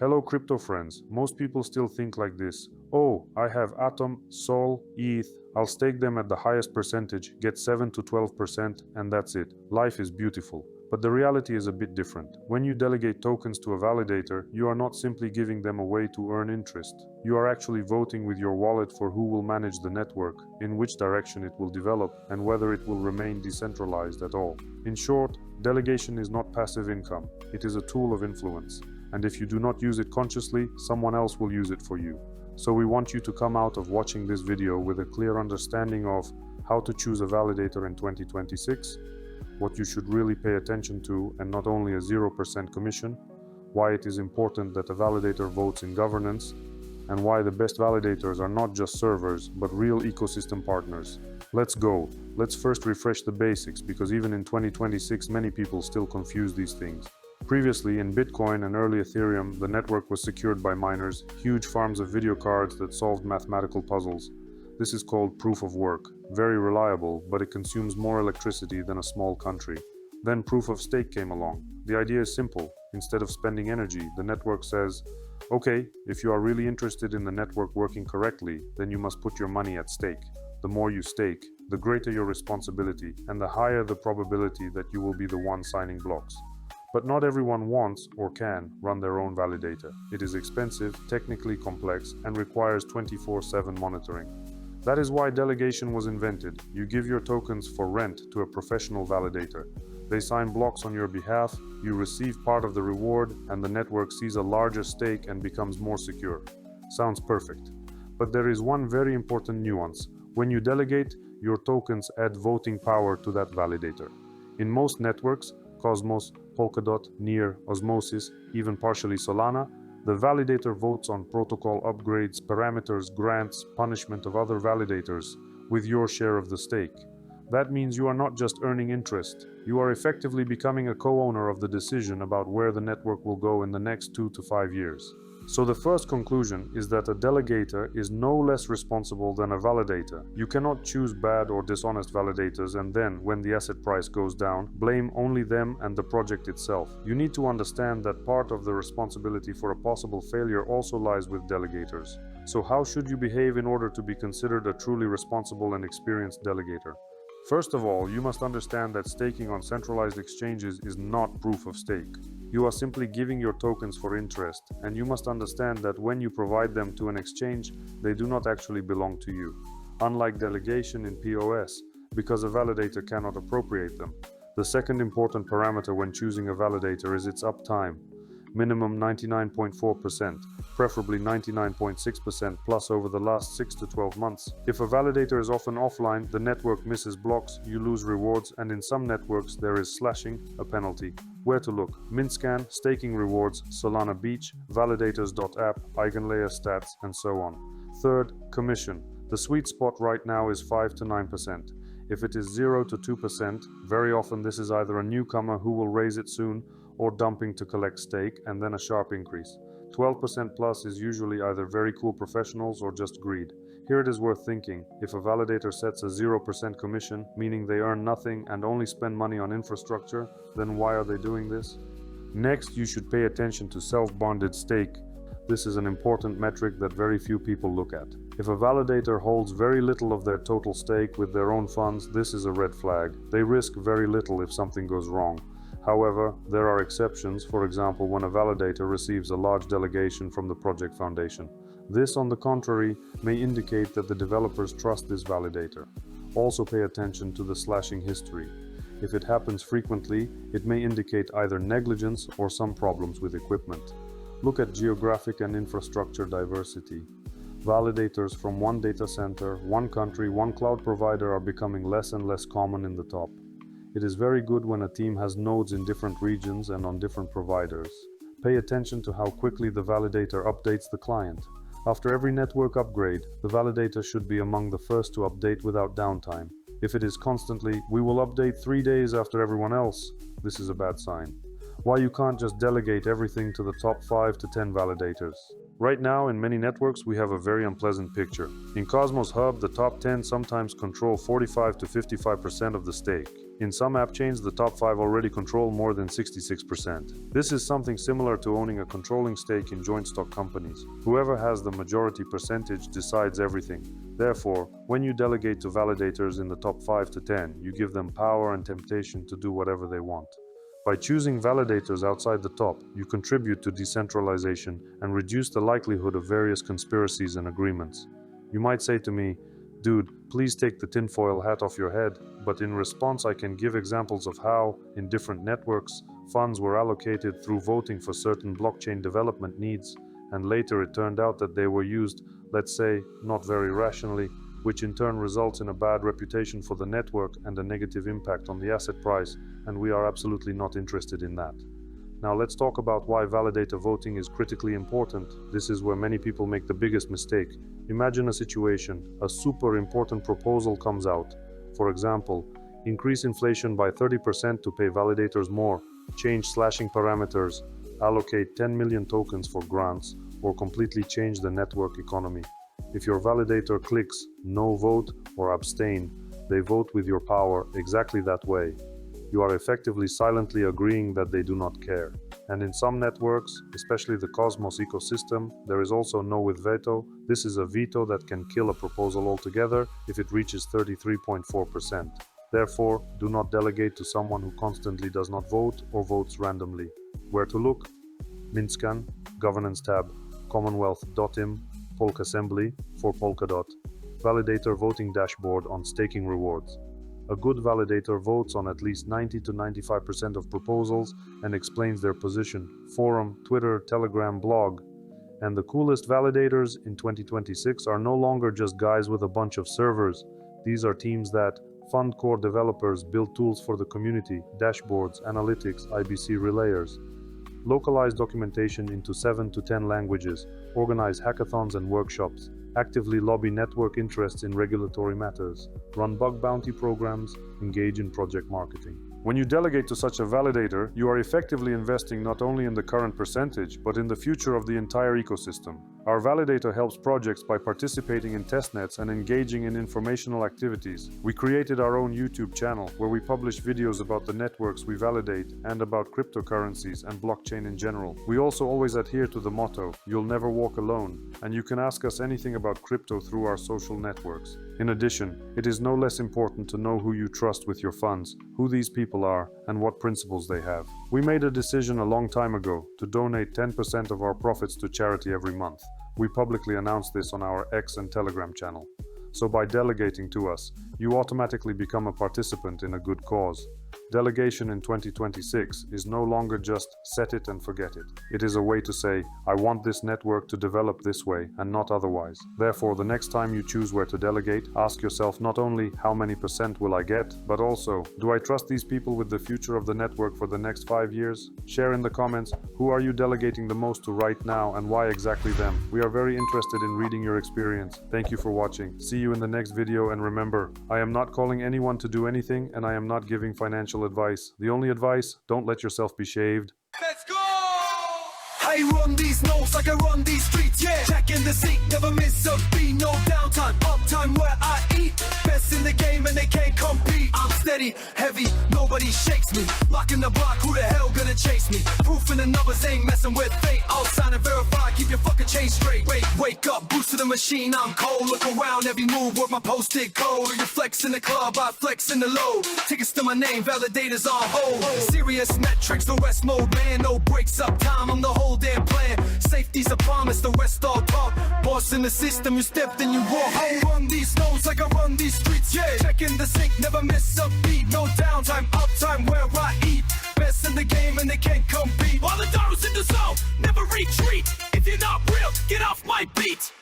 Hello crypto friends, most people still think like this. Oh, I have Atom, Sol, ETH, I'll stake them at the highest percentage, get 7 to 12%, and that's it. Life is beautiful. But the reality is a bit different. When you delegate tokens to a validator, you are not simply giving them away to earn interest. You are actually voting with your wallet for who will manage the network, in which direction it will develop, and whether it will remain decentralized at all. In short, delegation is not passive income. It is a tool of influence. And if you do not use it consciously, someone else will use it for you. So we want you to come out of watching this video with a clear understanding of how to choose a validator in 2026, what you should really pay attention to and not only a 0% commission, why it is important that a validator votes in governance, and why the best validators are not just servers but real ecosystem partners. Let's go. Let's first refresh the basics because even in 2026 many people still confuse these things. Previously, in Bitcoin and early Ethereum, the network was secured by miners, huge farms of video cards that solved mathematical puzzles. This is called proof of work. Very reliable, but it consumes more electricity than a small country. Then proof of stake came along. The idea is simple. Instead of spending energy, the network says, okay, if you are really interested in the network working correctly, then you must put your money at stake. The more you stake, the greater your responsibility, and the higher the probability that you will be the one signing blocks. But not everyone wants or can run their own validator. It is expensive, technically complex, and requires 24/7 monitoring. That is why delegation was invented. You give your tokens for rent to a professional validator. They sign blocks on your behalf, you receive part of the reward, and the network sees a larger stake and becomes more secure. Sounds perfect. But there is one very important nuance. When you delegate, your tokens add voting power to that validator. In most networks, Cosmos, Polkadot, Near, Osmosis, even partially Solana, the validator votes on protocol upgrades, parameters, grants, punishment of other validators, with your share of the stake. That means you are not just earning interest, you are effectively becoming a co-owner of the decision about where the network will go in the next 2 to 5 years. So the first conclusion is that a delegator is no less responsible than a validator. You cannot choose bad or dishonest validators and then, when the asset price goes down, blame only them and the project itself. You need to understand that part of the responsibility for a possible failure also lies with delegators. So how should you behave in order to be considered a truly responsible and experienced delegator? First of all, you must understand that staking on centralized exchanges is not proof of stake. You are simply giving your tokens for interest, and you must understand that when you provide them to an exchange, they do not actually belong to you. Unlike delegation in POS, because a validator cannot appropriate them. The second important parameter when choosing a validator is its uptime. Minimum 99.4%, preferably 99.6% plus over the last 6 to 12 months. If a validator is often offline, the network misses blocks, you lose rewards, and in some networks there is slashing, a penalty. Where to look? Mintscan, staking rewards, Solana Beach, validators.app, eigenlayer stats, and so on. Third, commission. The sweet spot right now is 5 to 9%. If it is 0 to 2%, very often this is either a newcomer who will raise it soon, or dumping to collect stake, and then a sharp increase. 12% plus is usually either very cool professionals or just greed. Here it is worth thinking, if a validator sets a 0% commission, meaning they earn nothing and only spend money on infrastructure, then why are they doing this? Next, you should pay attention to self-bonded stake. This is an important metric that very few people look at. If a validator holds very little of their total stake with their own funds, this is a red flag. They risk very little if something goes wrong. However, there are exceptions, for example when a validator receives a large delegation from the project foundation. This, on the contrary, may indicate that the developers trust this validator. Also pay attention to the slashing history. If it happens frequently, it may indicate either negligence or some problems with equipment. Look at geographic and infrastructure diversity. Validators from one data center, one country, one cloud provider are becoming less and less common in the top. It is very good when a team has nodes in different regions and on different providers. Pay attention to how quickly the validator updates the client. After every network upgrade, the validator should be among the first to update without downtime. If it is constantly, we will update 3 days after everyone else, this is a bad sign. Why you can't just delegate everything to the top 5 to 10 validators? Right now, in many networks, we have a very unpleasant picture. In Cosmos Hub, the top 10 sometimes control 45 to 55% of the stake. In some app chains, the top 5 already control more than 66%. This is something similar to owning a controlling stake in joint stock companies. Whoever has the majority percentage decides everything. Therefore, when you delegate to validators in the top 5 to 10, you give them power and temptation to do whatever they want. By choosing validators outside the top, you contribute to decentralization and reduce the likelihood of various conspiracies and agreements. You might say to me, "Dude, please take the tinfoil hat off your head," but in response I can give examples of how, in different networks, funds were allocated through voting for certain blockchain development needs, and later it turned out that they were used, let's say, not very rationally, which in turn results in a bad reputation for the network and a negative impact on the asset price, and we are absolutely not interested in that. Now let's talk about why validator voting is critically important. This is where many people make the biggest mistake. Imagine a situation, a super important proposal comes out. For example, increase inflation by 30% to pay validators more, change slashing parameters, allocate 10 million tokens for grants, or completely change the network economy. If your validator clicks no vote or abstain, they vote with your power exactly that way. You are effectively silently agreeing that they do not care. And in some networks, especially the Cosmos ecosystem, there is also no with veto. This is a veto that can kill a proposal altogether if it reaches 33.4%. Therefore, do not delegate to someone who constantly does not vote or votes randomly. Where to look? Mintscan, Governance tab, Commonwealth.im, Polk Assembly for Polkadot, Validator voting dashboard on staking rewards. A good validator votes on at least 90 to 95% of proposals and explains their position. Forum, Twitter, Telegram, blog. And the coolest validators in 2026 are no longer just guys with a bunch of servers. These are teams that fund core developers, build tools for the community, dashboards, analytics, IBC relayers. Localize documentation into 7 to 10 languages, organize hackathons and workshops, actively lobby network interests in regulatory matters, run bug bounty programs, engage in project marketing. When you delegate to such a validator, you are effectively investing not only in the current percentage, but in the future of the entire ecosystem. Our validator helps projects by participating in testnets and engaging in informational activities. We created our own YouTube channel where we publish videos about the networks we validate and about cryptocurrencies and blockchain in general. We also always adhere to the motto, "You'll never walk alone," and you can ask us anything about crypto through our social networks. In addition, it is no less important to know who you trust with your funds, who these people are, and what principles they have. We made a decision a long time ago to donate 10% of our profits to charity every month. We publicly announced this on our X and Telegram channel. So by delegating to us, you automatically become a participant in a good cause. Delegation in 2026 is no longer just set it and forget it. It is a way to say, I want this network to develop this way and not otherwise. Therefore, the next time you choose where to delegate, ask yourself not only how many % will I get, but also, do I trust these people with the future of the network for the next 5 years? Share in the comments, who are you delegating the most to right now and why exactly them? We are very interested in reading your experience. Thank you for watching. See you in the next video, and remember, I am not calling anyone to do anything and I am not giving financial advice. The only advice, don't let yourself be shaved. Let's go! I run these notes like I run these streets, yeah. Checking the seat, never miss a beat. No downtime, uptime where I eat. Best in the game and they can't compete. I'm steady, heavy, nobody shakes me. Locking the block, who the hell gonna chase me? Proof in the numbers ain't messing with fate. I'll sign and verify, keep your fucking chain straight. Wake up, boost to the machine, I'm cold. Look around, every move, work my posted code. You flex in the club, I flex in the low. Tickets to my name, validators on hold. Serious metrics, the West mode, man. No breaks up time, I'm the whole damn plan. Safety's a promise, the rest all talk. Boss in the system, you step then you walk. I run these notes like I run these streets, yeah. Checking the sync, never miss a beat. No downtime, uptime where I eat. Best in the game and they can't compete. All the dollars in the zone, never retreat. If you're not real, get off my beat.